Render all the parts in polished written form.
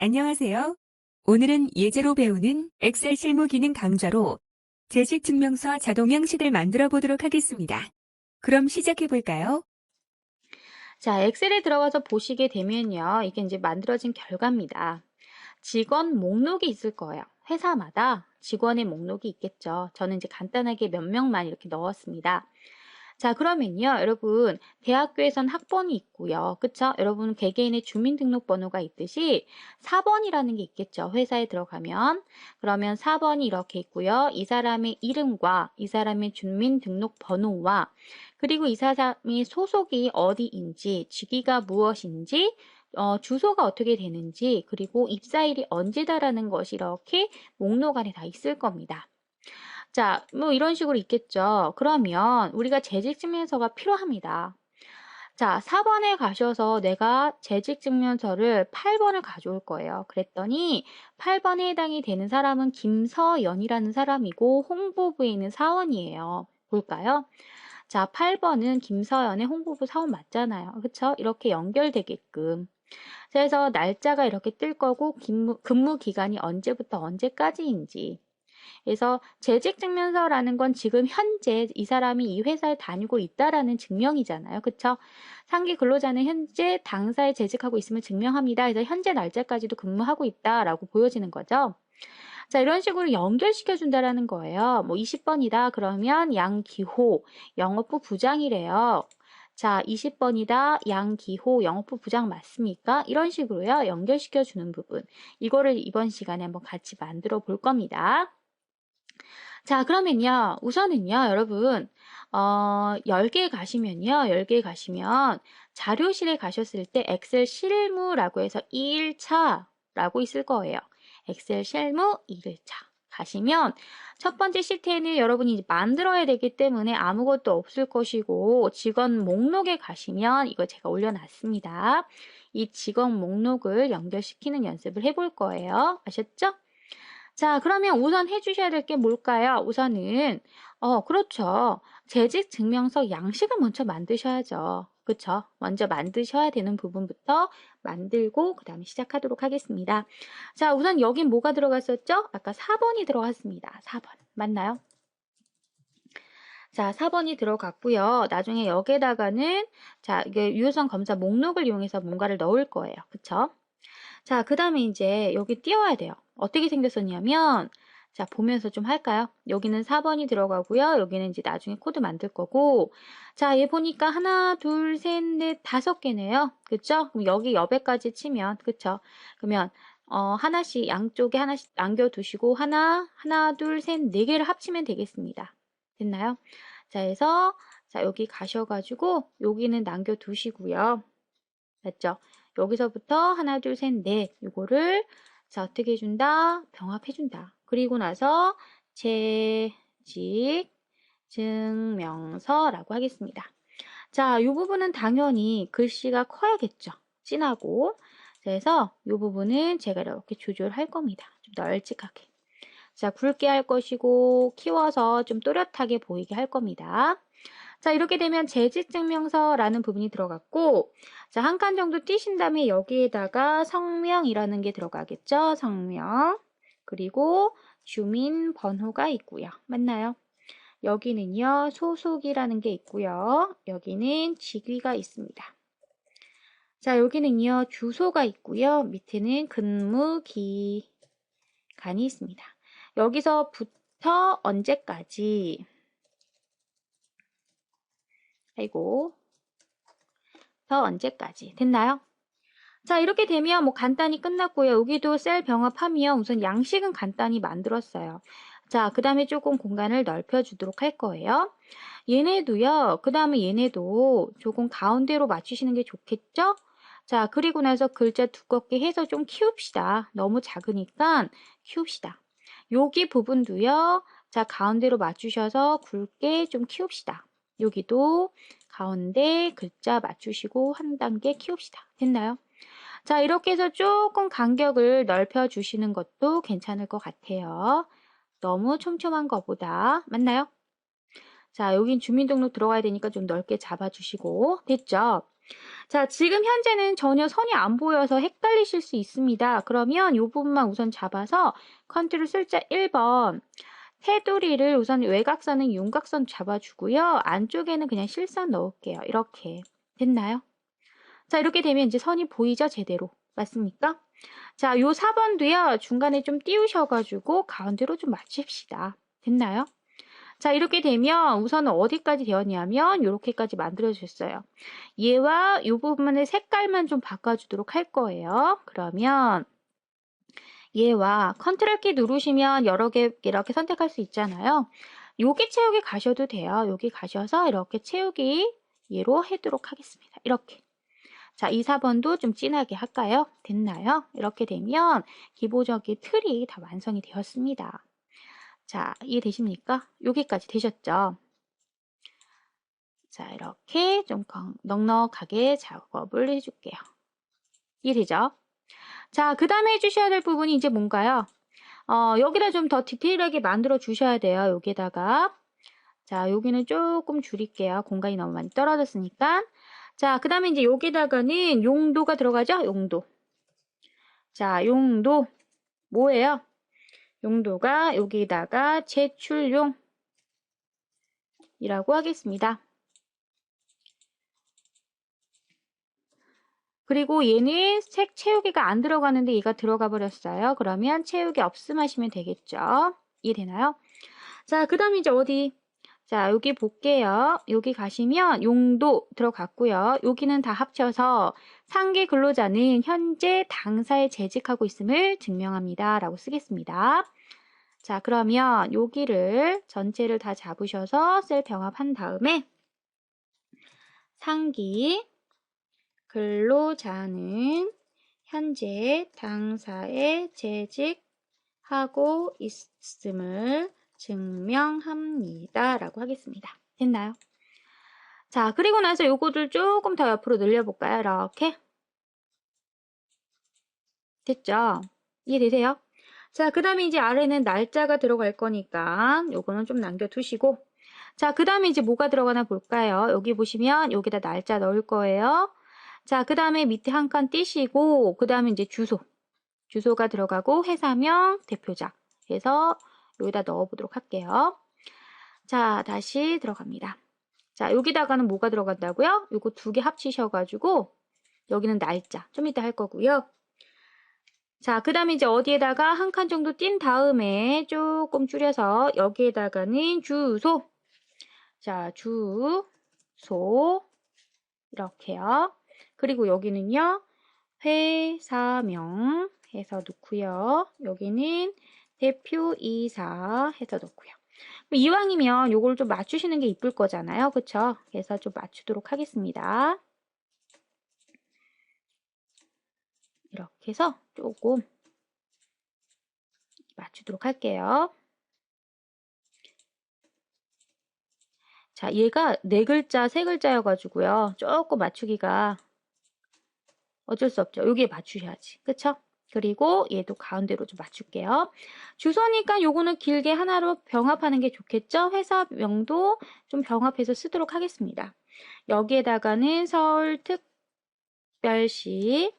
안녕하세요. 오늘은 예제로 배우는 엑셀 실무 기능 강좌로 재직증명서 자동 형식을 만들어 보도록 하겠습니다. 그럼 시작해 볼까요? 자, 엑셀에 들어가서 보시게 되면요. 이게 이제 만들어진 결과입니다. 직원 목록이 있을 거예요. 회사마다 직원의 목록이 있겠죠. 저는 이제 간단하게 몇 명만 이렇게 넣었습니다. 자, 그러면요. 여러분, 대학교에선 학번이 있고요. 그쵸? 여러분, 개개인의 주민등록번호가 있듯이 4번이라는 게 있겠죠. 회사에 들어가면. 그러면 4번이 이렇게 있고요. 이 사람의 이름과 이 사람의 주민등록번호와 그리고 이 사람이 소속이 어디인지, 직위가 무엇인지, 주소가 어떻게 되는지, 그리고 입사일이 언제다라는 것이 이렇게 목록 안에 다 있을 겁니다. 자, 뭐 이런 식으로 있겠죠. 그러면 우리가 재직증명서가 필요합니다. 자, 4번에 가셔서 내가 재직증명서를 8번을 가져올 거예요. 그랬더니 8번에 해당이 되는 사람은 김서연이라는 사람이고 홍보부에 있는 사원이에요. 볼까요? 자, 8번은 김서연의 홍보부 사원 맞잖아요. 그쵸? 이렇게 연결되게끔. 그래서 날짜가 이렇게 뜰 거고 근무 기간이 언제부터 언제까지인지. 그래서 재직증명서라는 건 지금 현재 이 사람이 이 회사에 다니고 있다라는 증명이잖아요. 그쵸? 상기 근로자는 현재 당사에 재직하고 있음을 증명합니다. 그래서 현재 날짜까지도 근무하고 있다라고 보여지는 거죠. 자, 이런 식으로 연결시켜 준다라는 거예요. 뭐 20번이다 그러면 양기호 영업부 부장이래요. 자, 20번이다 양기호 영업부 부장 맞습니까? 이런 식으로요. 연결시켜 주는 부분. 이거를 이번 시간에 한번 같이 만들어 볼 겁니다. 자, 그러면요. 우선은요, 여러분, 10개 가시면요. 10개 가시면 자료실에 가셨을 때 엑셀 실무라고 해서 1차라고 있을 거예요. 엑셀 실무 1차. 가시면 첫 번째 시트에는 여러분이 이제 만들어야 되기 때문에 아무것도 없을 것이고 직원 목록에 가시면 이거 제가 올려놨습니다. 이 직원 목록을 연결시키는 연습을 해볼 거예요. 아셨죠? 자, 그러면 우선 해주셔야 될 게 뭘까요? 우선은, 그렇죠. 재직 증명서 양식을 먼저 만드셔야죠. 그쵸? 먼저 만드셔야 되는 부분부터 만들고, 그 다음에 시작하도록 하겠습니다. 자, 우선 여긴 뭐가 들어갔었죠? 아까 4번이 들어갔습니다. 4번. 맞나요? 자, 4번이 들어갔고요. 나중에 여기에다가는, 자, 이게 유효성 검사 목록을 이용해서 뭔가를 넣을 거예요. 그쵸? 자, 그 다음에 이제 여기 띄워야 돼요. 어떻게 생겼었냐면, 자, 보면서 좀 할까요? 여기는 4번이 들어가고요. 여기는 이제 나중에 코드 만들 거고, 자, 얘 보니까 하나, 둘, 셋, 넷, 5개네요. 그쵸? 그럼 여기 여백까지 치면, 그쵸? 그러면, 하나씩, 양쪽에 하나씩 남겨두시고, 하나, 둘, 셋, 4개를 합치면 되겠습니다. 됐나요? 자, 해서, 자, 여기 가셔가지고, 여기는 남겨두시고요. 됐죠? 여기서부터 하나, 둘, 셋, 넷. 이거를 자, 어떻게 해준다? 병합해준다. 그리고 나서 재직 증명서라고 하겠습니다. 자, 이 부분은 당연히 글씨가 커야겠죠. 진하고. 그래서 이 부분은 제가 이렇게 조절할 겁니다. 좀 널찍하게. 자, 굵게 할 것이고 키워서 좀 또렷하게 보이게 할 겁니다. 자, 이렇게 되면 재직증명서라는 부분이 들어갔고, 자, 한 칸 정도 띄신 다음에 여기에다가 성명이라는 게 들어가겠죠? 성명. 그리고 주민번호가 있고요. 맞나요? 여기는요, 소속이라는 게 있고요. 여기는 직위가 있습니다. 자, 여기는요, 주소가 있고요. 밑에는 근무 기간이 있습니다. 여기서부터 언제까지 아이고, 더 언제까지 됐나요? 자, 이렇게 되면 뭐 간단히 끝났고요. 여기도 셀 병합하면 우선 양식은 간단히 만들었어요. 자, 그 다음에 조금 공간을 넓혀주도록 할 거예요. 얘네도요. 그 다음에 얘네도 조금 가운데로 맞추시는 게 좋겠죠? 자, 그리고 나서 글자 두껍게 해서 좀 키웁시다. 너무 작으니까 키웁시다. 여기 부분도요. 자, 가운데로 맞추셔서 굵게 좀 키웁시다. 여기도 가운데 글자 맞추시고 한 단계 키웁시다. 됐나요? 자, 이렇게 해서 조금 간격을 넓혀주시는 것도 괜찮을 것 같아요. 너무 촘촘한 것보다. 맞나요? 자, 여긴 주민등록 들어가야 되니까 좀 넓게 잡아주시고. 됐죠? 자, 지금 현재는 전혀 선이 안 보여서 헷갈리실 수 있습니다. 그러면 이 부분만 우선 잡아서 컨트롤 숫자 1번 테두리를 우선 외곽선은 윤곽선 잡아주고요. 안쪽에는 그냥 실선 넣을게요. 이렇게 됐나요? 자, 이렇게 되면 이제 선이 보이죠? 제대로. 맞습니까? 자, 요 4번도요. 중간에 좀 띄우셔가지고 가운데로 좀 맞춥시다. 됐나요? 자, 이렇게 되면 우선 어디까지 되었냐면 이렇게까지 만들어주셨어요. 얘와 이 부분의 색깔만 좀 바꿔주도록 할 거예요. 그러면 얘와 컨트롤 키 누르시면 여러 개 이렇게 선택할 수 있잖아요. 여기 채우기 가셔도 돼요. 여기 가셔서 이렇게 채우기 얘로 하도록 하겠습니다. 이렇게. 자, 이 4번도 좀 진하게 할까요? 됐나요? 이렇게 되면 기본적인 틀이 다 완성이 되었습니다. 자, 이해되십니까? 여기까지 되셨죠? 자, 이렇게 좀 넉넉하게 작업을 해줄게요. 이해되죠? 자, 그 다음에 해주셔야 될 부분이 이제 뭔가요? 여기다 좀 더 디테일하게 만들어 주셔야 돼요. 여기다가. 자, 여기는 조금 줄일게요. 공간이 너무 많이 떨어졌으니까. 자, 그 다음에 이제 여기다가는 용도가 들어가죠? 용도. 자, 용도. 뭐예요? 용도가 여기다가 제출용 이라고 하겠습니다. 그리고 얘는 색 채우기가 안 들어가는데 얘가 들어가 버렸어요. 그러면 채우기 없음 하시면 되겠죠. 이해되나요? 자, 그 다음에 이제 어디? 자, 여기 볼게요. 여기 가시면 용도 들어갔고요. 여기는 다 합쳐서 상계 근로자는 현재 당사에 재직하고 있음을 증명합니다. 라고 쓰겠습니다. 자, 그러면 여기를 전체를 다 잡으셔서 셀 병합한 다음에 상기 근로자는 현재 당사에 재직하고 있음을 증명합니다. 라고 하겠습니다. 됐나요? 자, 그리고 나서 요거를 조금 더 옆으로 늘려볼까요? 이렇게. 됐죠? 이해되세요? 자, 그 다음에 이제 아래는 날짜가 들어갈 거니까 요거는 좀 남겨두시고. 자, 그 다음에 이제 뭐가 들어가나 볼까요? 여기 보시면 여기다 날짜 넣을 거예요. 자, 그 다음에 밑에 한 칸 띄시고, 그 다음에 이제 주소가 들어가고, 회사명, 대표자 해서 여기다 넣어보도록 할게요. 자, 다시 들어갑니다. 자, 여기다가는 뭐가 들어간다고요? 요거 두 개 합치셔가지고, 여기는 날짜, 좀 이따 할 거고요. 자, 그 다음에 이제 어디에다가 한 칸 정도 띈 다음에 조금 줄여서 여기에다가는 주소. 자, 주소. 이렇게요. 그리고 여기는요, 회사명 해서 넣고요. 여기는 대표이사 해서 넣고요. 이왕이면 요걸 좀 맞추시는 게 이쁠 거잖아요. 그쵸? 그래서 좀 맞추도록 하겠습니다. 이렇게 해서 조금 맞추도록 할게요. 자, 얘가 4글자, 3글자여가지고요. 조금 맞추기가 어쩔 수 없죠. 여기에 맞추셔야지. 그쵸? 그리고 얘도 가운데로 좀 맞출게요. 주소니까 요거는 길게 하나로 병합하는 게 좋겠죠? 회사명도 좀 병합해서 쓰도록 하겠습니다. 여기에다가는 서울특별시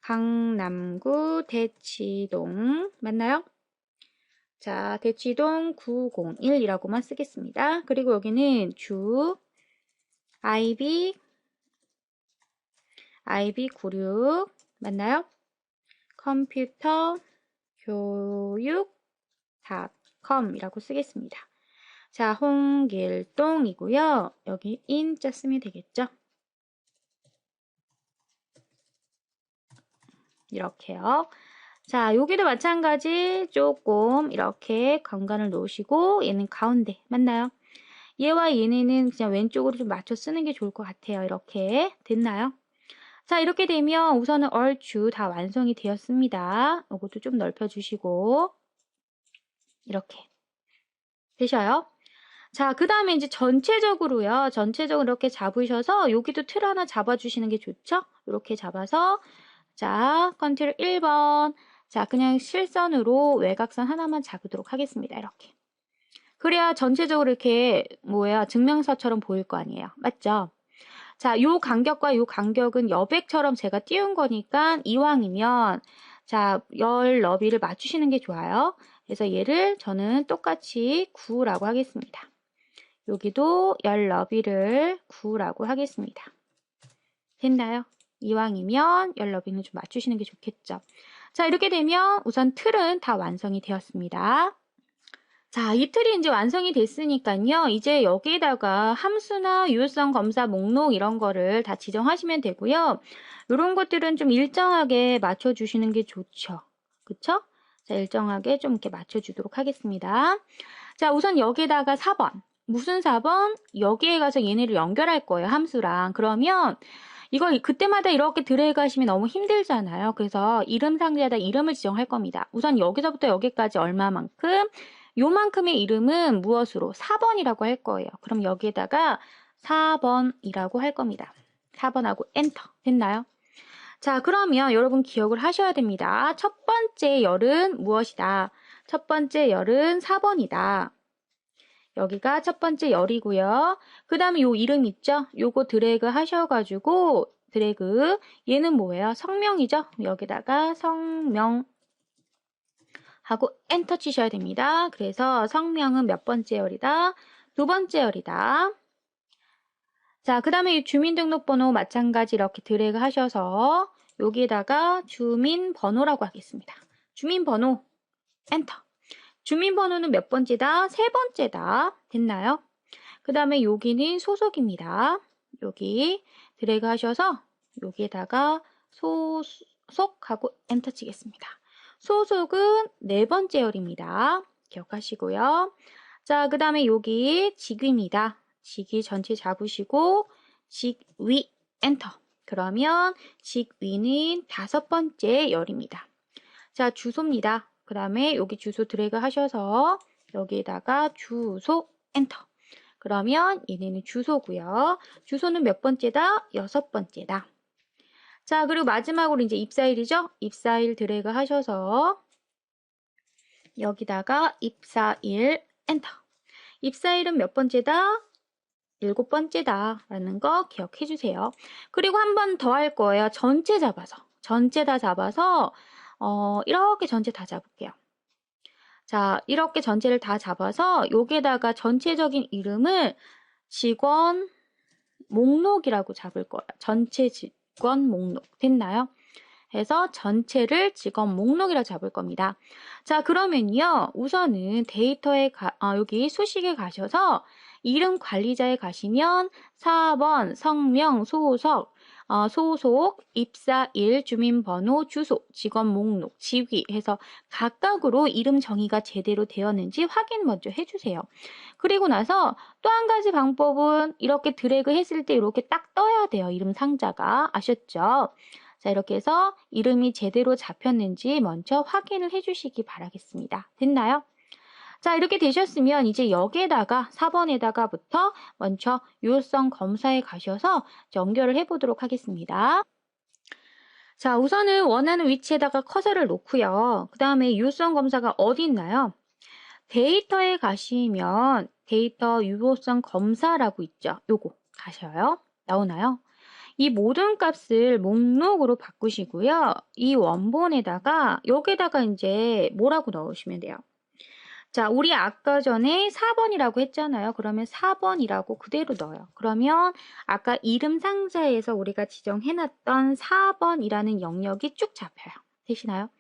강남구 대치동 맞나요? 자, 대치동 901이라고만 쓰겠습니다. 그리고 여기는 주 IB96 맞나요? 컴퓨터 교육.com이라고 쓰겠습니다. 자, 홍길동이고요. 여기 인자 쓰면 되겠죠? 이렇게요. 자, 여기도 마찬가지 조금 이렇게 공간을 놓으시고 얘는 가운데 맞나요? 얘와 얘네는 그냥 왼쪽으로 좀 맞춰 쓰는 게 좋을 것 같아요. 이렇게 됐나요? 자, 이렇게 되면 우선은 얼추 다 완성이 되었습니다. 이것도 좀 넓혀주시고 이렇게 되셔요. 자, 그 다음에 이제 전체적으로요. 전체적으로 이렇게 잡으셔서 여기도 틀 하나 잡아주시는 게 좋죠? 이렇게 잡아서 자, 컨트롤 1번 자, 그냥 실선으로 외곽선 하나만 잡도록 하겠습니다. 이렇게. 그래야 전체적으로 이렇게 증명서처럼 보일 거 아니에요. 맞죠? 자, 요 간격과 요 간격은 여백처럼 제가 띄운 거니까 이왕이면 자, 열 너비를 맞추시는 게 좋아요. 그래서 얘를 저는 똑같이 9라고 하겠습니다. 여기도 열 너비를 9라고 하겠습니다. 됐나요? 이왕이면 열 너비는 좀 맞추시는 게 좋겠죠. 자, 이렇게 되면 우선 틀은 다 완성이 되었습니다. 자, 이 틀이 이제 완성이 됐으니까요. 이제 여기에다가 함수나 유효성 검사 목록 이런 거를 다 지정하시면 되고요. 이런 것들은 좀 일정하게 맞춰주시는 게 좋죠. 그쵸? 자, 일정하게 좀 이렇게 맞춰주도록 하겠습니다. 자, 우선 여기에다가 4번. 무슨 4번? 여기에 가서 얘네를 연결할 거예요. 함수랑. 그러면 이걸 그때마다 이렇게 드래그 하시면 너무 힘들잖아요. 그래서 이름 상자에다 이름을 지정할 겁니다. 우선 여기서부터 여기까지 얼마만큼? 요만큼의 이름은 무엇으로? 4번이라고 할 거예요. 그럼 여기에다가 4번이라고 할 겁니다. 4번하고 엔터. 됐나요? 자, 그러면 여러분 기억을 하셔야 됩니다. 첫 번째 열은 무엇이다? 첫 번째 열은 4번이다. 여기가 첫 번째 열이고요. 그 다음에 요 이름 있죠? 요거 드래그 하셔가지고 드래그 얘는 뭐예요? 성명이죠? 여기다가 성명 하고 엔터 치셔야 됩니다. 그래서 성명은 몇 번째 열이다? 두 번째 열이다. 자, 그 다음에 주민등록번호 마찬가지 이렇게 드래그 하셔서 여기에다가 주민번호라고 하겠습니다. 주민번호 엔터. 주민번호는 몇 번째다? 세 번째다. 됐나요? 그 다음에 여기는 소속입니다. 여기 드래그 하셔서 여기에다가 소속하고 엔터 치겠습니다. 소속은 네 번째 열입니다. 기억하시고요. 자, 그 다음에 여기 직위입니다. 직위 전체 잡으시고 직위 엔터. 그러면 직위는 다섯 번째 열입니다. 자, 주소입니다. 그 다음에 여기 주소 드래그 하셔서 여기에다가 주소 엔터. 그러면 얘네는 주소고요. 주소는 몇 번째다? 여섯 번째다. 자, 그리고 마지막으로 이제 입사일이죠? 입사일 드래그 하셔서 여기다가 입사일 엔터. 입사일은 몇 번째다? 일곱 번째다 라는 거 기억해 주세요. 그리고 한 번 더 할 거예요. 전체 잡아서. 전체 다 잡아서 이렇게 전체 다 잡을게요. 자, 이렇게 전체를 다 잡아서 여기에다가 전체적인 이름을 직원 목록이라고 잡을 거예요. 전체 직원 목록. 됐나요? 해서 전체를 직원 목록이라고 잡을 겁니다. 자, 그러면요. 우선은 데이터에 여기 수식에 가셔서 이름 관리자에 가시면 4번 성명, 소속, 입사일, 주민번호, 주소, 직원 목록, 직위 해서 각각으로 이름 정의가 제대로 되었는지 확인 먼저 해주세요. 그리고 나서 또 한 가지 방법은 이렇게 드래그 했을 때 이렇게 딱 떠야 돼요. 이름 상자가. 아셨죠? 자, 이렇게 해서 이름이 제대로 잡혔는지 먼저 확인을 해주시기 바라겠습니다. 됐나요? 자, 이렇게 되셨으면 이제 여기에다가 4번에다가부터 먼저 유효성 검사에 가셔서 연결을 해보도록 하겠습니다. 자, 우선은 원하는 위치에다가 커서를 놓고요. 그 다음에 유효성 검사가 어디 있나요? 데이터에 가시면 데이터 유효성 검사라고 있죠. 요거 가셔요. 나오나요? 이 모든 값을 목록으로 바꾸시고요. 이 원본에다가 여기다가 이제 뭐라고 넣으시면 돼요. 자, 우리 아까 전에 4번이라고 했잖아요. 그러면 4번이라고 그대로 넣어요. 그러면 아까 이름 상자에서 우리가 지정해놨던 4번이라는 영역이 쭉 잡혀요. 되시나요?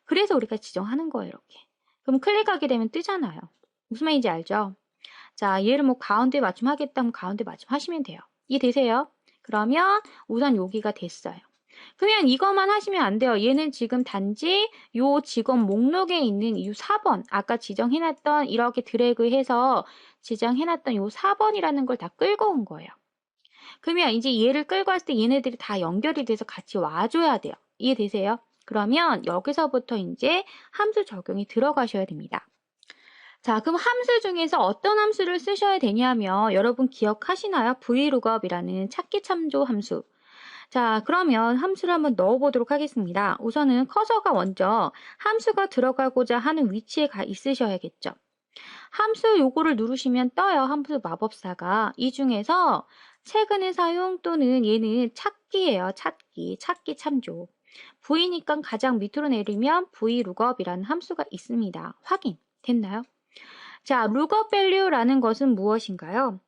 그래서 우리가 지정하는 거예요. 이렇게. 그럼 클릭하게 되면 뜨잖아요. 무슨 말인지 알죠? 자, 얘를 뭐 가운데 맞춤 하겠다면 가운데 맞춤 하시면 돼요. 이해되세요? 그러면 우선 여기가 됐어요. 그냥 이것만 하시면 안 돼요. 얘는 지금 단지 요 직원 목록에 있는 이 4번, 아까 지정해놨던 이렇게 드래그해서 지정해놨던 요 4번이라는 걸 다 끌고 온 거예요. 그러면 이제 얘를 끌고 왔을 때 얘네들이 다 연결이 돼서 같이 와줘야 돼요. 이해되세요? 그러면 여기서부터 이제 함수 적용이 들어가셔야 됩니다. 자, 그럼 함수 중에서 어떤 함수를 쓰셔야 되냐면 여러분 기억하시나요? VLOOKUP이라는 찾기 참조 함수. 자, 그러면 함수를 한번 넣어보도록 하겠습니다. 우선은 커서가 먼저 함수가 들어가고자 하는 위치에 있으셔야겠죠. 함수 요거를 누르시면 떠요. 함수 마법사가. 이 중에서 최근의 사용 또는 얘는 찾기예요. 찾기. 찾기 참조. V니까 가장 밑으로 내리면 VLOOKUP이라는 함수가 있습니다. 확인. 됐나요? 자, lookup value라는 것은 무엇인가요?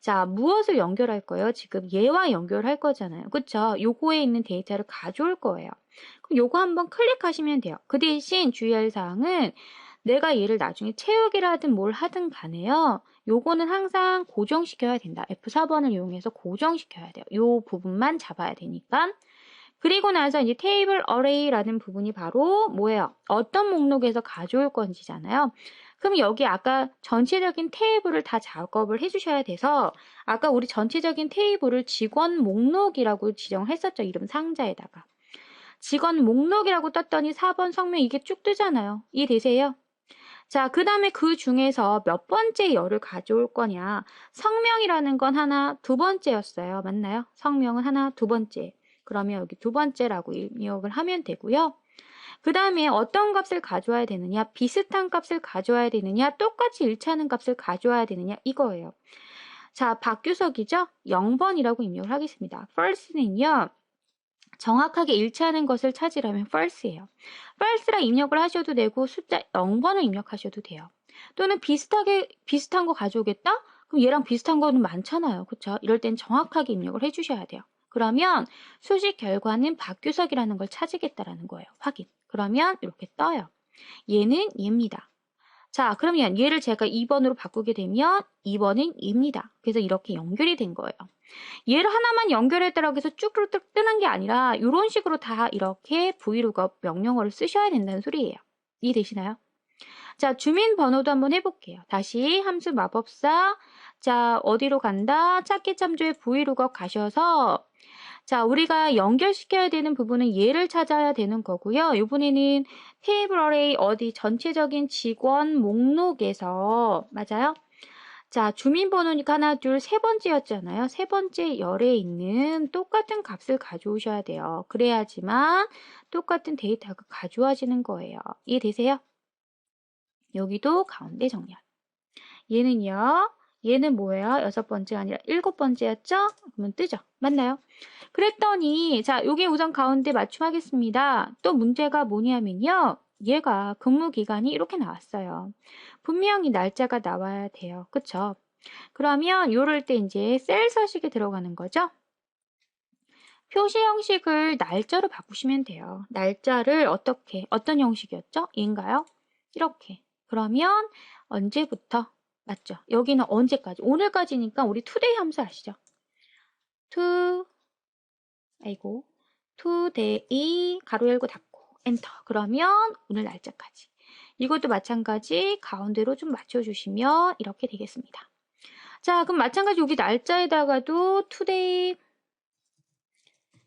자, 무엇을 연결할 거예요? 지금 얘와 연결할 거잖아요. 그쵸? 요거에 있는 데이터를 가져올 거예요. 그럼 요거 한번 클릭하시면 돼요. 그 대신 주의할 사항은 내가 얘를 나중에 채우기라든 뭘 하든 간에요. 요거는 항상 고정시켜야 된다. F4번을 이용해서 고정시켜야 돼요. 요 부분만 잡아야 되니까. 그리고 나서 이제 테이블 어레이라는 부분이 바로 뭐예요? 어떤 목록에서 가져올 건지잖아요. 그럼 여기 아까 전체적인 테이블을 다 작업을 해주셔야 돼서 아까 우리 전체적인 테이블을 직원 목록이라고 지정했었죠. 이름 상자에다가. 직원 목록이라고 떴더니 4번 성명 이게 쭉 뜨잖아요. 이해되세요? 자, 그 다음에 그 중에서 몇 번째 열을 가져올 거냐. 성명이라는 건 하나, 두 번째였어요. 맞나요? 성명은 하나, 두 번째. 그러면 여기 두 번째라고 입력을 하면 되고요. 그 다음에 어떤 값을 가져와야 되느냐, 비슷한 값을 가져와야 되느냐, 똑같이 일치하는 값을 가져와야 되느냐, 이거예요. 자, 박규석이죠? 0번이라고 입력을 하겠습니다. false는요, 정확하게 일치하는 것을 찾으려면 false예요. false라 입력을 하셔도 되고 숫자 0번을 입력하셔도 돼요. 또는 비슷한 거 가져오겠다? 그럼 얘랑 비슷한 거는 많잖아요. 그쵸? 이럴 땐 정확하게 입력을 해주셔야 돼요. 그러면 수식 결과는 박규석이라는 걸 찾으겠다라는 거예요. 확인. 그러면 이렇게 떠요. 얘는 얘입니다. 자, 그러면 얘를 제가 2번으로 바꾸게 되면 2번은 얘입니다. 그래서 이렇게 연결이 된 거예요. 얘를 하나만 연결했다라고 해서 쭉쭉 뜨는 게 아니라 이런 식으로 다 이렇게 VLOOKUP 명령어를 쓰셔야 된다는 소리예요. 이해되시나요? 자, 주민번호도 한번 해볼게요. 다시 함수 마법사. 자, 어디로 간다? 찾기 참조의 VLOOKUP 가셔서 자, 우리가 연결시켜야 되는 부분은 얘를 찾아야 되는 거고요. 이번에는 테이블 어레이 어디 전체적인 직원 목록에서 맞아요? 자, 주민번호니까 하나, 둘, 세 번째였잖아요. 세 번째 열에 있는 똑같은 값을 가져오셔야 돼요. 그래야지만 똑같은 데이터가 가져와지는 거예요. 이해되세요? 여기도 가운데 정렬. 얘는요. 얘는 뭐예요? 여섯 번째가 아니라 일곱 번째였죠? 그러면 뜨죠. 맞나요? 그랬더니 자, 요게 우선 가운데 맞춤하겠습니다. 또 문제가 뭐냐면요. 얘가 근무 기간이 이렇게 나왔어요. 분명히 날짜가 나와야 돼요. 그쵸? 그러면 요럴 때 이제 셀 서식에 들어가는 거죠. 표시 형식을 날짜로 바꾸시면 돼요. 날짜를 어떻게, 어떤 형식이었죠? 인가요? 이렇게. 그러면 언제부터? 맞죠? 여기는 언제까지? 오늘까지니까 우리 today 함수 아시죠? today 가로 열고 닫고 엔터. 그러면 오늘 날짜까지. 이것도 마찬가지 가운데로 좀 맞춰주시면 이렇게 되겠습니다. 자, 그럼 마찬가지 여기 날짜에다가도 today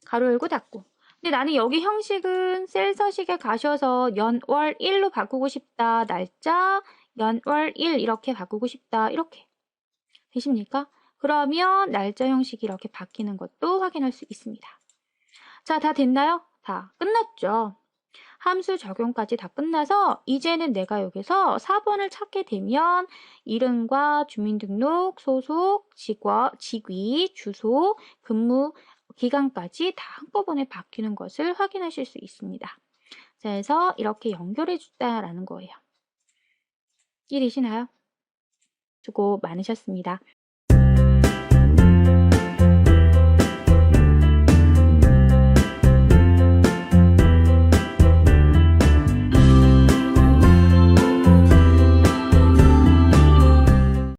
가로 열고 닫고. 근데 나는 여기 형식은 셀 서식에 가셔서 연월 1로 바꾸고 싶다. 날짜 연월 1 이렇게 바꾸고 싶다. 이렇게. 되십니까? 그러면 날짜 형식이 이렇게 바뀌는 것도 확인할 수 있습니다. 자, 다 됐나요? 다 끝났죠. 함수 적용까지 다 끝나서 이제는 내가 여기서 4번을 찾게 되면 이름과 주민등록, 소속, 직위, 주소, 근무 기간까지 다 한꺼번에 바뀌는 것을 확인하실 수 있습니다. 자, 그래서 이렇게 연결해 줬다라는 거예요. 이해되시나요? 수고 많으셨습니다.